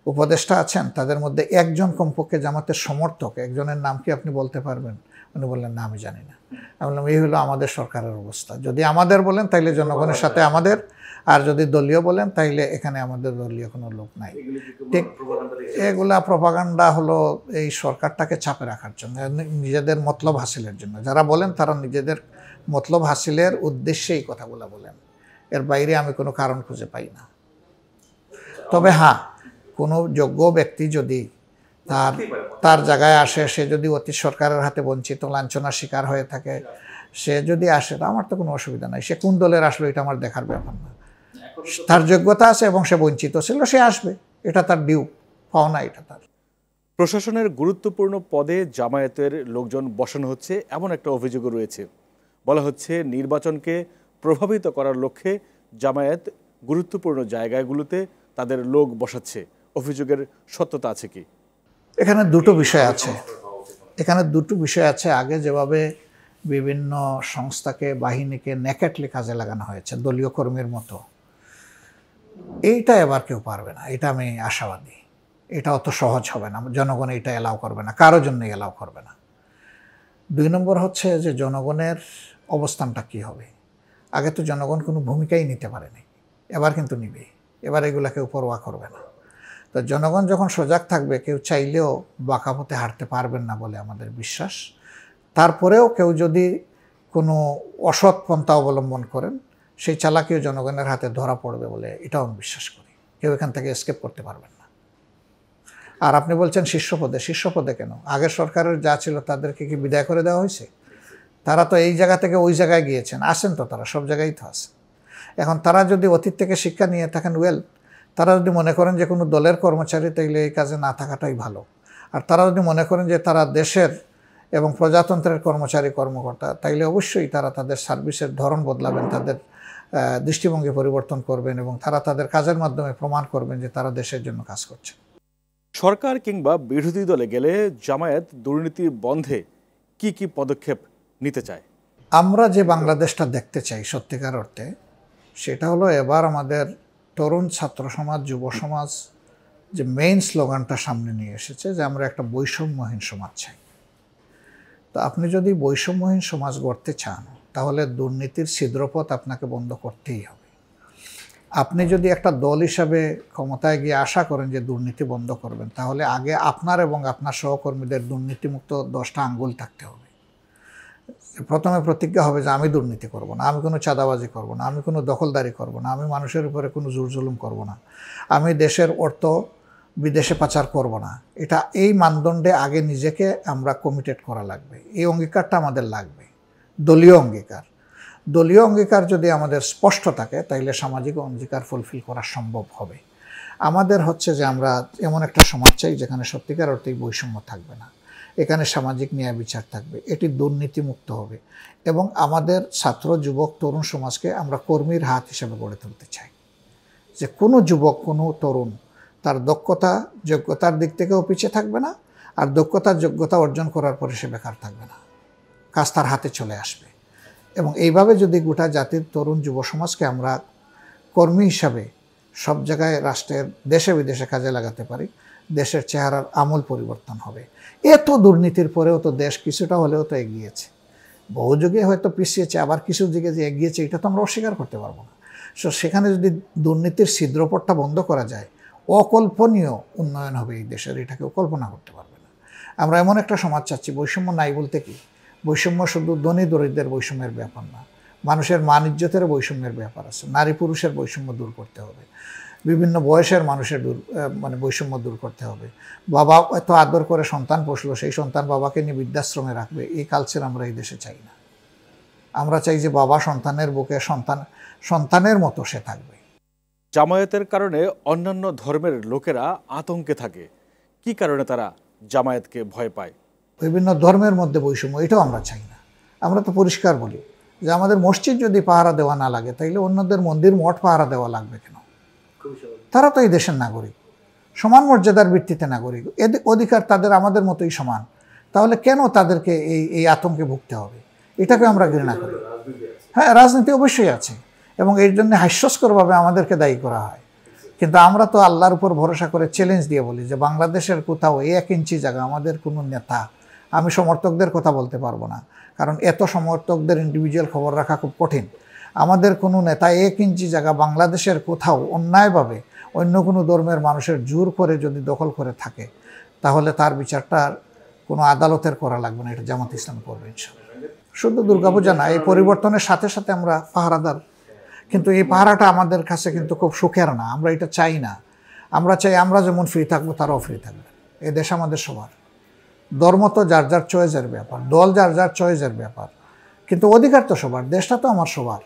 [SPEAKER 1] উপদেষ্টা আছেন তাদের মধ্যে একজন কমপক্ষে জামাতের সমর্থক, একজনের নাম কি আপনি বলতে পারবেন? উনি বললেন না, আমি জানি না। আমি বললাম এই হলো আমাদের সরকারের অবস্থা। যদি আমাদের বলেন তাইলে জনগণের সাথে আমাদের, আর যদি দলীয় বলেন তাইলে এখানে আমাদের দলীয় কোনো লোক নাই। ঠিক, এগুলা প্রপাগান্ডা হলো এই সরকারটাকে চাপে রাখার জন্য, নিজেদের মতলব হাসিলের জন্য। যারা বলেন তারা নিজেদের মতলব হাসিলের উদ্দেশ্যে এই কথাগুলো বলেন, এর বাইরে আমি কোনো কারণ খুঁজে পাই না। তবে হ্যাঁ, কোনো যোগ্য ব্যক্তি যদি তার জায়গায় আসে, সে যদি অতি সরকারের হাতে বঞ্চিত লাঞ্ছনার শিকার হয়ে থাকে, সে যদি আসে, আমার তো কোনো অসুবিধা নাই। সে কোন দলের আসলো এটা আমার দেখার ব্যাপার না। তার যোগ্যতা আছে এবং সে বঞ্চিত ছিল, সে আসবে, এটা তার ডিউ, পাওনা, এটা তার।
[SPEAKER 2] প্রশাসনের গুরুত্বপূর্ণ পদে জামায়াতের লোকজন বসানো হচ্ছে এমন একটা অভিযোগও রয়েছে। বলা হচ্ছে নির্বাচনকে প্রভাবিত করার লক্ষ্যে জামায়াত গুরুত্বপূর্ণ জায়গাগুলোতে তাদের লোক বসাচ্ছে। অভিযোগের সত্যতা আছে কি?
[SPEAKER 1] এখানে দুটো বিষয় আছে। আগে যেভাবে বিভিন্ন সংস্থাকে, বাহিনীকে নেকেটলি কাজে লাগানো হয়েছে দলীয় কর্মীর মতো, এইটা এবার কেউ পারবে না, এটা আমি আশাবাদী। এটা অত সহজ হবে না, জনগণ এটা এলাও করবে না, কারোর জন্যই এলাও করবে না। 2 নম্বর হচ্ছে যে জনগণের অবস্থানটা কি হবে। আগে তো জনগণ কোনো ভূমিকাই নিতে পারেনি, এবার কিন্তু নিবে। এবার এগুলা কেউ পরোয়া করবে না। তো জনগণ যখন সজাগ থাকবে, কেউ চাইলেও বাঁকা পথে হাঁটতে পারবেন না বলে আমাদের বিশ্বাস। তারপরেও কেউ যদি কোনো অসৎ পন্থা অবলম্বন করেন, সেই চালাকিও জনগণের হাতে ধরা পড়বে বলে এটাও আমি বিশ্বাস করি। কেউ এখান থেকে এস্কেপ করতে পারবেন না। আর আপনি বলছেন শীর্ষপদে কেন? আগের সরকারের যা ছিল তাদেরকে কি বিদায় করে দেওয়া হয়েছে? তারা তো এই জায়গা থেকে ওই জায়গায় গিয়েছেন, আসেন তো, তারা সব জায়গায় তো আসেন। এখন তারা যদি অতীত থেকে শিক্ষা নিয়ে থাকেন, তারা যদি মনে করেন যে কোনো দলের কর্মচারী, তাইলে এই কাজে না থাকাটাই ভালো। আর তারা যদি মনে করেন যে তারা দেশের এবং প্রজাতন্ত্রের কর্মচারী কর্মকর্তা, তাইলে অবশ্যই তারা তাদের সার্ভিসের ধরন বদলাবেন, তাদের দৃষ্টিভঙ্গি পরিবর্তন করবেন এবং তারা তাদের কাজের মাধ্যমে প্রমাণ করবেন যে তারা দেশের জন্য কাজ করছে।
[SPEAKER 2] সরকার কিংবা বিরোধী দলে গেলে জামায়াত দুর্নীতি বন্ধে কি কি পদক্ষেপ নিতে চায়?
[SPEAKER 1] আমরা যে বাংলাদেশটা দেখতে চাই সত্যিকার অর্থে, সেটা হলো এবার আমাদের তরুণ ছাত্র সমাজ, যুব সমাজ যে মেইন স্লোগানটা সামনে নিয়ে এসেছে যে আমরা একটা বৈষম্যহীন সমাজ চাই। তো আপনি যদি বৈষম্যহীন সমাজ গড়তে চান তাহলে দুর্নীতির ছিদ্রপথ আপনাকে বন্ধ করতেই হবে। আপনি যদি একটা দল হিসাবে ক্ষমতায় গিয়ে আশা করেন যে দুর্নীতি বন্ধ করবেন, তাহলে আগে আপনার এবং আপনার সহকর্মীদের দুর্নীতিমুক্ত 10টা আঙ্গুল থাকতে হবে। প্রথমে প্রতিজ্ঞা হবে যে আমি দুর্নীতি করব না, আমি কোনো চাঁদাবাজি করব না, আমি কোনো দখলদারি করব না, আমি মানুষের উপরে কোনো জোর জুলুম করব না, আমি দেশের অর্থ বিদেশে পাচার করব না। এটা এই মানদণ্ডে আগে নিজেকে আমরা কমিটেড করা লাগবে। এই অঙ্গীকারটা আমাদের লাগবে, দলীয় অঙ্গীকার। দলীয় অঙ্গীকার যদি আমাদের স্পষ্ট থাকে তাইলে সামাজিক অঙ্গীকার ফুলফিল করা সম্ভব হবে। আমাদের হচ্ছে যে আমরা এমন একটা সমাজ চাই যেখানে সত্যিকার অর্থেই বৈষম্য থাকবে না, এখানে সামাজিক ন্যায় বিচার থাকবে, এটি দুর্নীতিমুক্ত হবে এবং আমাদের ছাত্র, যুবক, তরুণ সমাজকে আমরা কর্মীর হাত হিসেবে গড়ে তুলতে চাই। যে কোনো যুবক, কোনো তরুণ তার দক্ষতা যোগ্যতার দিক থেকেও পিছিয়ে থাকবে না, আর দক্ষতার যোগ্যতা অর্জন করার পরে সে বেকার থাকবে না, কাজ তার হাতে চলে আসবে। এবং এইভাবে যদি গোটা জাতির তরুণ যুব সমাজকে আমরা কর্মী হিসাবে সব জায়গায় রাষ্ট্রের দেশে বিদেশে কাজে লাগাতে পারি, দেশের চেহারার আমূল পরিবর্তন হবে। এত দুর্নীতির পরেও তো দেশ কিছুটা হলেও তো এগিয়েছে, বহু যুগে হয়তো পিছিয়েছে, আবার কিছু দিকে যে এগিয়েছে এটা তো আমরা অস্বীকার করতে পারবো না। সো সেখানে যদি দুর্নীতির ছিদ্রপথটা বন্ধ করা যায়, অকল্পনীয় উন্নয়ন হবে এই দেশের, এটা কেউ কল্পনা করতে পারবে না। আমরা এমন একটা সমাজ চাচ্ছি, বৈষম্য নাই বলতে কি, বৈষম্য শুধু ধনী দরিদ্রের বৈষম্যের ব্যাপার না, মানুষের মান ইজ্জতের বৈষম্যের ব্যাপার আছে। নারী পুরুষের বৈষম্য দূর করতে হবে, বিভিন্ন বয়সের মানুষের বৈষম্য দূর করতে হবে। বাবা এত আদর করে সন্তান পোষলো, সেই সন্তান বাবাকে নিয়ে বৃদ্ধাশ্রমে রাখবে, এই কালচার আমরা এই দেশে চাই না। আমরা চাই যে বাবা সন্তানের বুকে সন্তানের মতো সে থাকবে।
[SPEAKER 2] জামায়াতের কারণে অন্যান্য ধর্মের লোকেরা আতঙ্কে থাকে, কি কারণে তারা জামায়াতকে ভয় পায়?
[SPEAKER 1] বিভিন্ন ধর্মের মধ্যে বৈষম্য, এটাও আমরা চাই না। আমরা তো পরিষ্কার বলি যে আমাদের মসজিদ যদি পাহারা দেওয়া না লাগে তাইলে অন্যদের মন্দির মঠ পাহারা দেওয়া লাগবে কেন? তারা তো এই দেশের নাগরিক, সমান মর্যাদার ভিত্তিতে নাগরিক, এদের অধিকার তাদের আমাদের মতোই সমান। তাহলে কেন তাদেরকে এই আতঙ্কে ভুগতে হবে? এটাকে আমরা ঘৃণা করি। হ্যাঁ, রাজনীতি অবশ্যই আছে এবং এর জন্য হাস্যস্করভাবে আমাদেরকে দায়ী করা হয়, কিন্তু আমরা তো আল্লাহর উপর ভরসা করে চ্যালেঞ্জ দিয়ে বলি যে বাংলাদেশের কোথাও 1 ইঞ্চি জায়গা আমাদের কোনো নেতা, আমি সমর্থকদের কথা বলতে পারবো না কারণ এত সমর্থকদের ইন্ডিভিজুয়াল খবর রাখা খুব কঠিন, আমাদের কোনো নেতা 1 ইঞ্চি জায়গা বাংলাদেশের কোথাও অন্যায়ভাবে অন্য কোনো ধর্মের মানুষের জোর করে যদি দখল করে থাকে তাহলে তার বিচারটা কোনো আদালতের করা লাগবে না, এটা জামাত ইসলাম করবে ইনশাআল্লাহ। শুধু দুর্গাপূজা না, এই পরিবর্তনের সাথে সাথে আমরা পাহারাদার, কিন্তু এই পাহারাটা আমাদের কাছে কিন্তু খুব সুখের না, আমরা এটা চাই না। আমরা চাই আমরা যেমন ফ্রি থাকবো তারাও ফ্রি থাকবে। এই দেশ আমাদের সবার, ধর্ম তো যার যার চয়েসের ব্যাপার, দল যার যার চয়েসের ব্যাপার, কিন্তু অধিকার তো সবার, দেশটা তো আমার সবার।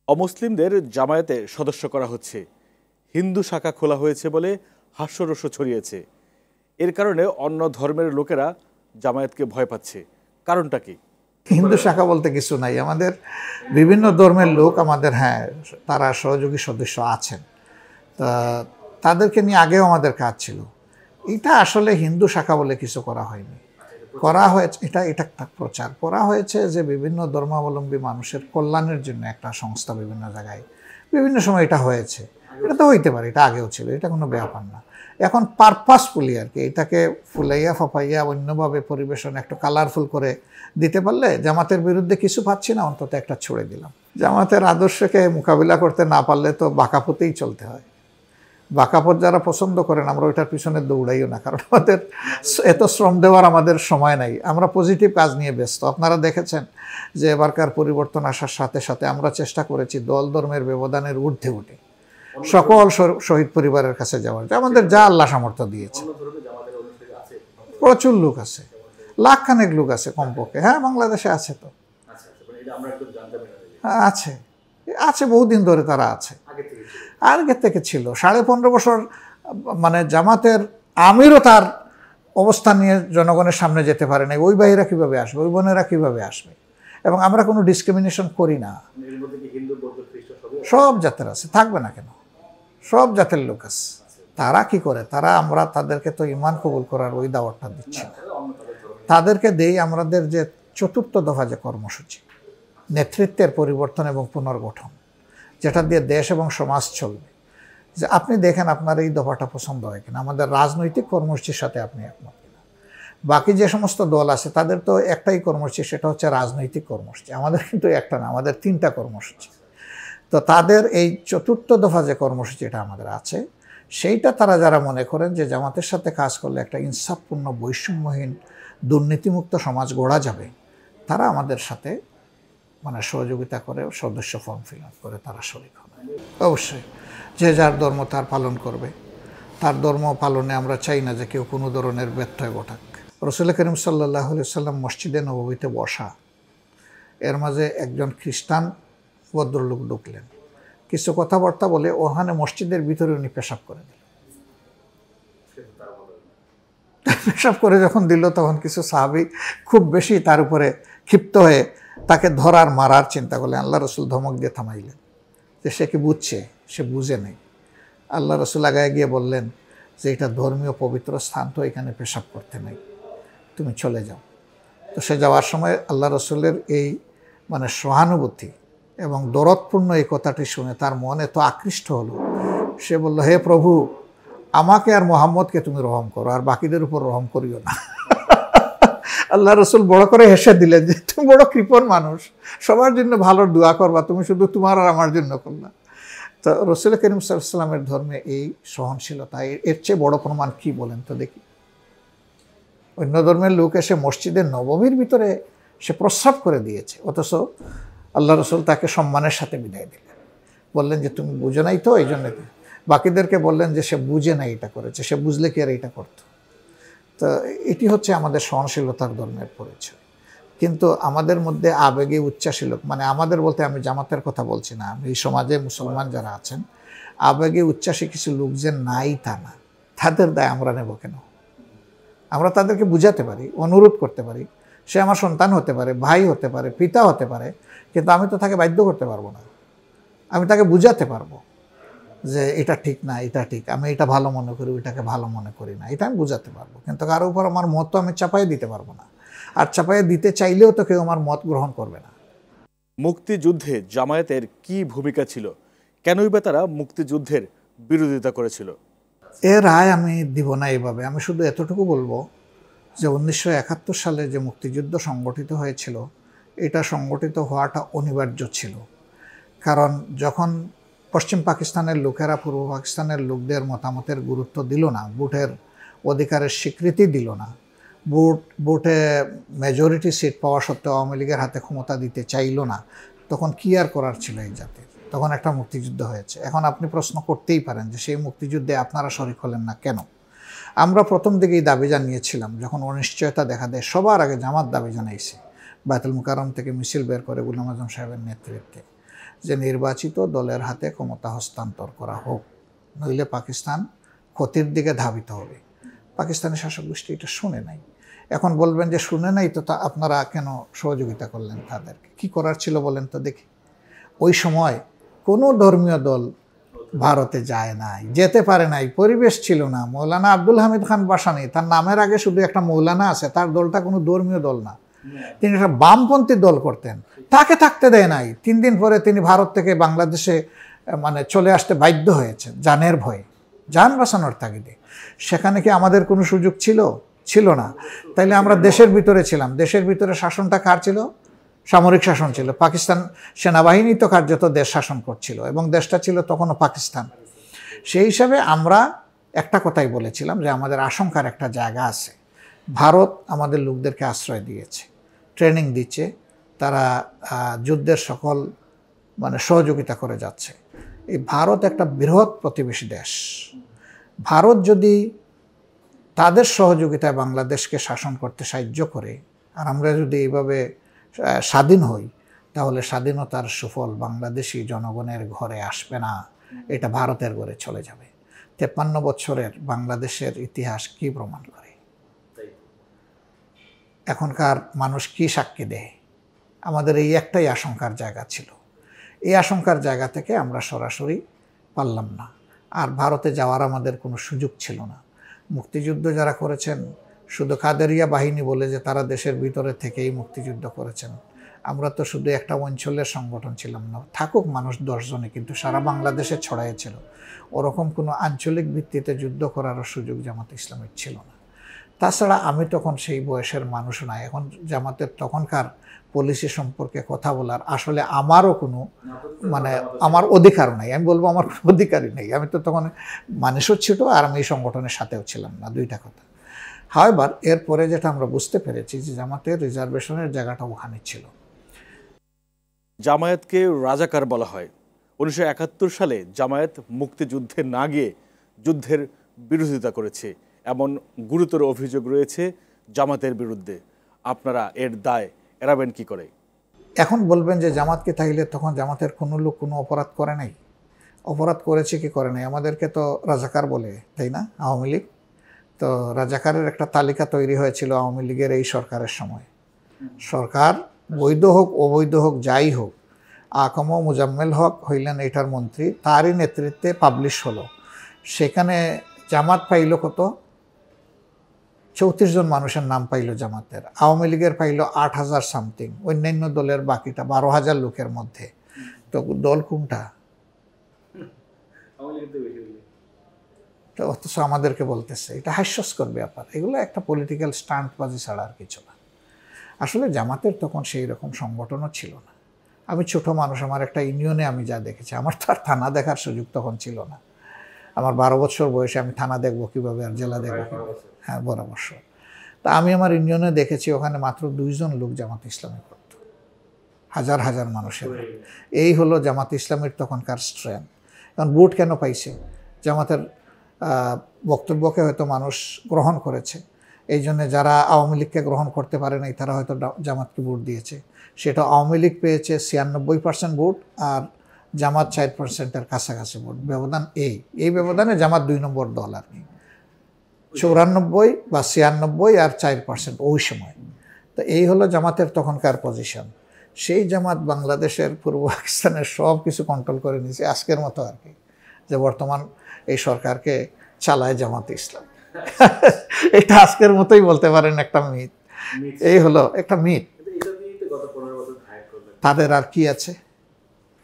[SPEAKER 2] অমুসলিমদের জামায়াতে সদস্য করা হচ্ছে, হিন্দু শাখা খোলা হয়েছে বলে হাস্যরস ছড়িয়েছে। এর কারণে অন্য ধর্মের লোকেরা জামায়াতকে ভয় পাচ্ছে, কারণটা কি?
[SPEAKER 1] হিন্দু শাখা বলতে কিছু নাই, আমাদের বিভিন্ন ধর্মের লোক আমাদের, হ্যাঁ, তারা সহযোগী সদস্য আছেন, তা তাদেরকে নিয়ে আগেও আমাদের কাজ ছিল। এটা আসলে হিন্দু শাখা বলে কিছু করা হয়নি, করা হয়েছে এটা একটা প্রচার করা হয়েছে যে বিভিন্ন ধর্মাবলম্বী মানুষের কল্যাণের জন্য একটা সংস্থা বিভিন্ন জায়গায় বিভিন্ন সময় এটা হয়েছে। এটা তো হইতে পারে, এটা আগেও ছিল, এটা কোনো ব্যাপার না। এখন পারপাসফুলি আর কি এটাকে ফুলাইয়া ফাপাইয়া অন্যভাবে পরিবেশন একটু কালারফুল করে দিতে পারলে, জামাতের বিরুদ্ধে কিছু পাচ্ছি না, অন্তত একটা ছুড়ে দিলাম। জামাতের আদর্শকে মোকাবিলা করতে না পারলে তো বাঁকাপথেই চলতে হয়। বাঁকাপথ যারা পছন্দ করেন আমরা ওইটার পিছনে দৌড়াইও না, কারণ আমাদের এত শ্রম দেওয়ার আমাদের সময় নাই, আমরা পজিটিভ কাজ নিয়ে ব্যস্ত। আপনারা দেখেছেন যে এবারকার পরিবর্তন আসার সাথে সাথে আমরা চেষ্টা করেছি দল ধর্মের ব্যবধানের ঊর্ধ্বে উঠে সকল শহীদ পরিবারের কাছে যাওয়ার, আমাদের যা আল্লাহ সামর্থ্য দিয়েছে। প্রচুর লোক আছে, লাখখানেক লোক আছে কমপক্ষে। হ্যাঁ, বাংলাদেশে আছে তো, আছে আছে বহুদিন ধরে তারা আছে, আগে থেকে ছিল। 15.5 বছর মানে জামাতের আমিরও তার অবস্থান নিয়ে জনগণের সামনে যেতে পারে না, ওই ভাইয়েরা কীভাবে আসবে, ওই বোনেরা কীভাবে আসবে। এবং আমরা কোনো ডিসক্রিমিনেশন করি না, সব জাতের আছে, থাকবে না কেন, সব জাতের লোক আছে। তারা কি করে, তারা আমরা তাদেরকে তো ঈমান কবুল করার ওই দাওয়াতটা দিচ্ছি না, তাদেরকে দেই আমাদের যে চতুর্থ দফা যে কর্মসূচি, নেতৃত্বের পরিবর্তন এবং পুনর্গঠন, যেটা দিয়ে দেশ এবং সমাজ চলবে। যে আপনি দেখেন আপনার এই দফাটা পছন্দ হয় কিনা, আমাদের রাজনৈতিক কর্মসূচির সাথে আপনি একমত কিনা। বাকি যে সমস্ত দল আছে তাদের তো একটাই কর্মসূচি, সেটা হচ্ছে রাজনৈতিক কর্মসূচি। আমাদের কিন্তু একটা না, আমাদের 3টা কর্মসূচি। তো তাদের এই চতুর্থ দফা যে কর্মসূচিটা আমাদের আছে, সেইটা তারা যারা মনে করেন যে জামাতের সাথে কাজ করলে একটা ইনসাফপূর্ণ, বৈষম্যহীন, দুর্নীতিমুক্ত সমাজ গড়া যাবে, তারা আমাদের সাথে সহযোগিতা করে, সদস্য ফর্ম ফিল আপ করে তারা শরীক হবে। অবশ্যই যে যার ধর্ম তার পালন করবে, তার ধর্ম পালনে আমরা চাই না যে কেউ কোনো ধরনের ব্যত্যয় ঘটাক। রাসূল করিম সাল্লাল্লাহু আলাইহি ওয়াসাল্লাম মসজিদে নববীতে বসা, এর মাঝে একজন খ্রিস্টান ভদ্রলোক ঢুকলেন, কিছু কথাবার্তা বলে ওখানে মসজিদের ভিতরে উনি পেশাব করে দিলেন। পেশাব করে যখন দিল তখন কিছু সাহাবী খুব বেশি তার উপরে ক্ষিপ্ত হয়ে তাকে ধরার মারার চিন্তা করলেন। আল্লাহ রসুল ধমক দিয়ে থামাইলেন যে সে কি বুঝছে, সে বুঝে নেই। আল্লাহ রসুল আগায় গিয়ে বললেন যে এটা ধর্মীয় পবিত্র স্থান, তো এখানে পেশাব করতে নেই, তুমি চলে যাও। তো সে যাওয়ার সময় আল্লাহ রসুলের এই সহানুভূতি এবং দরদপূর্ণ এই কথাটি শুনে তার মনে তো আকৃষ্ট হলো, সে বলল, হে প্রভু, আমাকে আর মোহাম্মদকে তুমি রহম করো, আর বাকিদের উপর রহম করিও না। আল্লাহ রসুল বড় করে হেসে দিলেন যে তুমি বড় কৃপণ মানুষ, সবার জন্য ভালোর দোয়া করবা, তুমি শুধু তোমার আর আমার জন্য করলা। তো রাসূল করিম সাল্লাল্লাহু আলাইহি ওয়াসাল্লামের ধর্মে এই সহনশীলতা, এর চেয়ে বড় প্রমাণ কি বলেন তো দেখি। অন্য ধর্মের লোক এসে মসজিদের নববীর ভিতরে সে প্রস্রাব করে দিয়েছে, অথচ আল্লাহ রসুল তাকে সম্মানের সাথে বিদায় দিলেন, বললেন যে তুমি বুঝো নাই তো, এই জন্য। বাকিদেরকে বললেন যে সে বুঝে নাই এটা করেছে, সে বুঝলে কি আর এটা করতো। তো এটি হচ্ছে আমাদের সহনশীলতার ধর্মের পরিচয়। কিন্তু আমাদের মধ্যে আবেগে উচ্ছ্বাসী লোক, আমাদের বলতে আমি জামাতের কথা বলছি না, এই সমাজে মুসলমান যারা আছেন, আবেগে উচ্ছ্বাসী কিছু লোক যে নাই তা না, তাদের দায় আমরা নেব কেন? আমরা তাদেরকে বুঝাতে পারি, অনুরোধ করতে পারি, সে আমার সন্তান হতে পারে, ভাই হতে পারে, পিতা হতে পারে, কিন্তু আমি তো তাকে বাধ্য করতে পারবো না। আমি তাকে বুঝাতে পারবো যে এটা ঠিক না, এটা ঠিক, আমি এটা ভালো মনে করি, ওইটাকে ভালো মনে করি না, এটা আমি বুঝাতে পারবো। কিন্তু কারোর উপর আমার মত তো আমি চাপাইয়ে দিতে পারবো না, আর চাপাইয়ে দিতে চাইলেও তো কেউ আমার মত গ্রহণ করবে না।
[SPEAKER 2] মুক্তিযুদ্ধে জামায়াতের কি ভূমিকা ছিল? কেনই বা তারা মুক্তিযুদ্ধের বিরোধিতা করেছিল?
[SPEAKER 1] এর রায় আমি দিব না এইভাবে। আমি শুধু এতটুকু বলবো যে 1971 সালে যে মুক্তিযুদ্ধ সংগঠিত হয়েছিল, এটা সংগঠিত হওয়াটা অনিবার্য ছিল। কারণ যখন পশ্চিম পাকিস্তানের লোকেরা পূর্ব পাকিস্তানের লোকদের মতামতের গুরুত্ব দিল না, ভোটের অধিকারের স্বীকৃতি দিল না, ভোটে মেজরিটি সিট পাওয়া সত্ত্বেও আওয়ামী লীগের হাতে ক্ষমতা দিতে চাইল না, তখন কি আর করার ছিল এই জাতির? তখন একটা মুক্তিযুদ্ধ হয়েছে। এখন আপনি প্রশ্ন করতেই পারেন যে সেই মুক্তিযুদ্ধে আপনারা শরিক হলেন না কেন? আমরা প্রথম দিকেই দাবি জানিয়েছিলাম, যখন অনিশ্চয়তা দেখা দেয়, সবার আগে জামাত দাবি জানাইছে বায়তুল মুকাররম থেকে মিছিল বের করে গোলাম আজম সাহেবের নেতৃত্বে, যে নির্বাচিত দলের হাতে ক্ষমতা হস্তান্তর করা হোক, নইলে পাকিস্তান ক্ষতির দিকে ধাবিত হবে। পাকিস্তানি শাসক গোষ্ঠী এটা শুনে নাই। এখন বলবেন যে শুনে নাই, তো তা আপনারা কেন সহযোগিতা করলেন তাদেরকে? কি করার ছিল বলেন তো দেখি। ওই সময় কোনো ধর্মীয় দল ভারতে যায় নাই, যেতে পারে নাই, পরিবেশ ছিল না। মৌলানা আব্দুল হামিদ খান বাসানি, তার নামের আগে শুধু একটা মৌলানা আছে, তার দলটা কোনো ধর্মীয় দল না, তিনি একটা বামপন্থী দল করতেন, তাকে থাকতে দেয় নাই। 3 দিন পরে তিনি ভারত থেকে বাংলাদেশে চলে আসতে বাধ্য হয়েছেন জানের ভয়ে, জান বাঁচানোর তাগিদে। সেখানে কি আমাদের কোনো সুযোগ ছিল? ছিল না। তাইলে আমরা দেশের ভিতরে ছিলাম, দেশের ভিতরে শাসনটা কার ছিল? সামরিক শাসন ছিল। পাকিস্তান সেনাবাহিনী তো কার্যত দেশ শাসন করছিল, এবং দেশটা ছিল তখনও পাকিস্তান। সেই হিসাবে আমরা একটা কথাই বলেছিলাম যে আমাদের আশঙ্কার একটা জায়গা আছে। ভারত আমাদের লোকদেরকে আশ্রয় দিয়েছে, ট্রেনিং দিচ্ছে, তারা যুদ্ধের সকল সহযোগিতা করে যাচ্ছে। এই ভারত একটা বৃহৎ প্রতিবেশী দেশ। ভারত যদি তাদের সহযোগিতায় বাংলাদেশকে শাসন করতে সাহায্য করে, আর আমরা যদি এইভাবে স্বাধীন হই, তাহলে স্বাধীনতার সুফল বাংলাদেশি জনগণের ঘরে আসবে না, এটা ভারতের ঘরে চলে যাবে। 53 বছরের বাংলাদেশের ইতিহাস কি প্রমাণ করে? এখনকার মানুষ কি সাক্ষী দেয়, আমাদের এই একটাই আশঙ্কার জায়গা ছিল। এই আশঙ্কার জায়গা থেকে আমরা সরাসরি পারলাম না, আর ভারতে যাওয়ার আমাদের কোনো সুযোগ ছিল না। মুক্তিযুদ্ধ যারা করেছেন শুধু কাদেরিয়া বাহিনী বলে যে তারা দেশের ভিতরে থেকেই মুক্তিযুদ্ধ করেছেন, আমরা তো শুধু একটা অঞ্চলের সংগঠন ছিলাম না, থাকুক মানুষ 10 জনে, কিন্তু সারা বাংলাদেশে ছড়াইছিল। ওরকম কোনো আঞ্চলিক ভিত্তিতে যুদ্ধ করারও সুযোগ জামাতে ইসলামের ছিল না। তাছাড়া আমি তখন সেই বয়সের মানুষ না, এখন জামাতের তখনকার পলিসি সম্পর্কে কথা বলার আসলে আমারও কোনো আমার অধিকার নাই। আমি বলবো আমার অধিকারই নেই, আমি তো তখন মানুষও ছিল আর আমি এই সংগঠনের সাথেও ছিলাম না, দুইটা কথা। হাওয়েভার এরপরে যেটা আমরা বুঝতে পেরেছি যে জামাতের রিজার্ভেশনের জায়গাটা ওখানে ছিল।
[SPEAKER 2] জামায়াতকে রাজাকার বলা হয়। 1971 সালে জামায়াত মুক্তিযুদ্ধে না গিয়ে যুদ্ধের বিরোধিতা করেছে, এমন গুরুতর অভিযোগ রয়েছে জামাতের বিরুদ্ধে। আপনারা এর দায় এড়াবেন কি করে?
[SPEAKER 1] এখন বলবেন যে জামাতকে থাকলে তখন জামাতের কোনো লোক কোনো অপরাধ করে নাই। অপরাধ করেছে কি করে নাই? আমাদেরকে তো রাজাকার বলে, তাই না? আওয়ামী লীগ তো রাজাকারের একটা তালিকা তৈরি হয়েছিল আওয়ামী লীগের এই সরকারের সময়। সরকার বৈধ হোক অবৈধ হোক যাই হোক, আকম মুজাম্মেল হক হইলেন এটার মন্ত্রী, তারই নেতৃত্বে পাবলিশ হলো। সেখানে জামাত পাইল কত? 34 জন মানুষের নাম পাইল জামাতের। আওয়ামী লীগের পাইল 8,000 সামথিং, অন্যান্য দলের বাকিটা 12,000 লোকের মধ্যে। তো দল কোনটা? তো অথচ আমাদেরকে বলতেছে, এটা হাস্যস্কর ব্যাপার। এগুলো একটা পলিটিক্যাল স্টান্টবাজি ছাড়া আর কিছু না। আসলে জামাতের তখন সেই রকম সংগঠনও ছিল না। আমি ছোট মানুষ, আমার একটা ইউনিয়নে আমি যা দেখেছি, আমার তো আর থানা দেখার সুযোগ তখন ছিল না। আমার 12 বছর বয়সে আমি থানা দেখবো কীভাবে আর জেলা দেখবো কীভাবে? হ্যাঁ, 12 বছর। তা আমি আমার ইউনিয়নে দেখেছি ওখানে মাত্র 2 জন লোক জামাত ইসলামী করত, হাজার হাজার মানুষের। এই হলো জামাত ইসলামের তখনকার স্ট্রেংথ। কারণ ভোট কেন পাইছে? জামাতের বক্তব্যকে হয়তো মানুষ গ্রহণ করেছে, এই জন্যে যারা আওয়ামী লীগকে গ্রহণ করতে পারে নাই তারা হয়তো জামাতকে ভোট দিয়েছে। সেটা আওয়ামী লীগ পেয়েছে 96% ভোট আর জামাত 4%-এর কাছাকাছি ভোট। ব্যবধান এই ব্যবধানে জামাত 2 নম্বর দল আর কি, 94 বা 96 আর 4% ওই সময়। তো এই হলো জামাতের তখনকার পজিশন। সেই জামাত বাংলাদেশের পূর্ব পাকিস্তানের সব কিছু কন্ট্রোল করে নিয়েছে আজকের মতো আর কি, যে বর্তমান এই সরকারকে চালায় জামাত ইসলাম। এটা আজকের মতোই বলতে পারেন একটা মিথ। এই হলো একটা মিথ। তাদের আর কি আছে?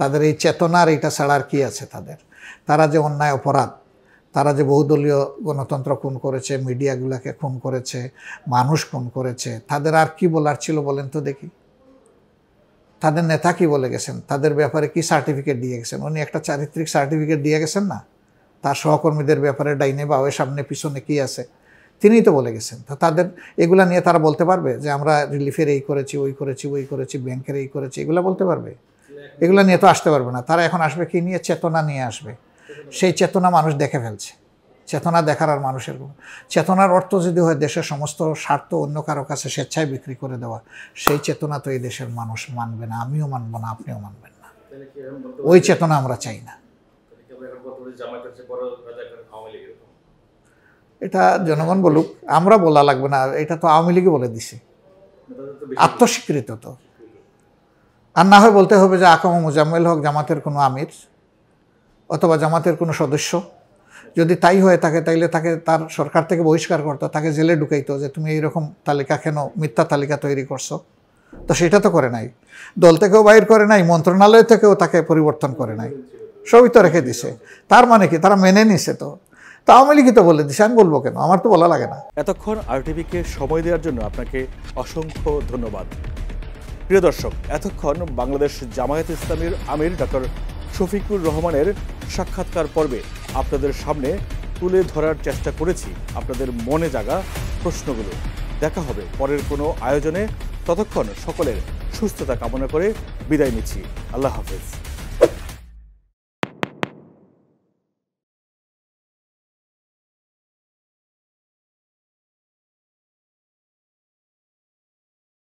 [SPEAKER 1] তাদের এই চেতনার এটা ছাড়া আর কি আছে তাদের? তারা যে অন্যায় অপরাধ, তারা যে বহুদলীয় গণতন্ত্র খুন করেছে, মিডিয়াগুলোকে খুন করেছে, মানুষ খুন করেছে, তাদের আর কি বলার ছিল বলেন তো দেখি? তাদের নেতা কি বলে গেছেন? তাদের ব্যাপারে কি সার্টিফিকেট দিয়ে গেছেন? উনি একটা চারিত্রিক সার্টিফিকেট দিয়ে গেছেন না? তার সহকর্মীদের ব্যাপারে ডাইনে বা ওই সামনে পিছনে কি আছে তিনিই তো বলে গেছেন। তো তাদের এগুলা নিয়ে তারা বলতে পারবে যে আমরা রিলিফের এই করেছি, ওই করেছি, ওই করেছি, ব্যাংকের এই করেছি, এগুলো বলতে পারবে? এগুলো নিয়ে তো আসতে পারবে না। তারা এখন আসবে কি নিয়ে? চেতনা নিয়ে আসবে। সেই চেতনা মানুষ দেখে ফেলছে। চেতনা দেখার আর মানুষের চেতনার অর্থ যদি হয় দেশের সমস্ত স্বার্থ অন্য কারো কাছে স্বেচ্ছায় বিক্রি করে দেওয়া, সেই চেতনা তো এই দেশের মানুষ মানবে না, আমিও মানব না, আপনিও মানবেন না। ওই চেতনা আমরা চাই না। এটা জনগণ বলুক, আমরা বলা লাগবে না, এটা তো আওয়ামী লীগই বলে দিছে, আত্মস্বীকৃত তো। আর না হয় বলতে হবে যে আকম মুজাম্মেল হক জামাতের কোনো আমির অথবা জামাতের কোনো সদস্য। যদি তাই হয়ে থাকে তাইলে তাকে তার সরকার থেকে বহিষ্কার করতো, তাকে জেলে ঢুকাইতো যে তুমি এইরকম তালিকা কেন, মিথ্যা তালিকা তৈরি করছো। তো সেটা তো করে নাই, দল থেকেও বাইর করে নাই, মন্ত্রণালয় থেকেও তাকে পরিবর্তন করে নাই, সবই তো রেখে দিছে। তার মানে কি? তারা মেনে নিছে তো। তা আওয়ামী লীগই তো বলে দিছে, আমি বলবো কেন? আমার তো বলা লাগে না।
[SPEAKER 2] এতক্ষণ আরটিভিকে সময় দেওয়ার জন্য আপনাকে অসংখ্য ধন্যবাদ। প্রিয় দর্শক, এতক্ষণ বাংলাদেশ জামায়াত ইসলামীর আমির ডক্টর শফিকুর রহমানের সাক্ষাৎকার পর্বে আপনাদের সামনে তুলে ধরার চেষ্টা করেছি আপনাদের মনে জাগা প্রশ্নগুলো। দেখা হবে পরের কোনো আয়োজনে। ততক্ষণ সকলের সুস্থতা কামনা করে বিদায় নিচ্ছি। আল্লাহ হাফেজ।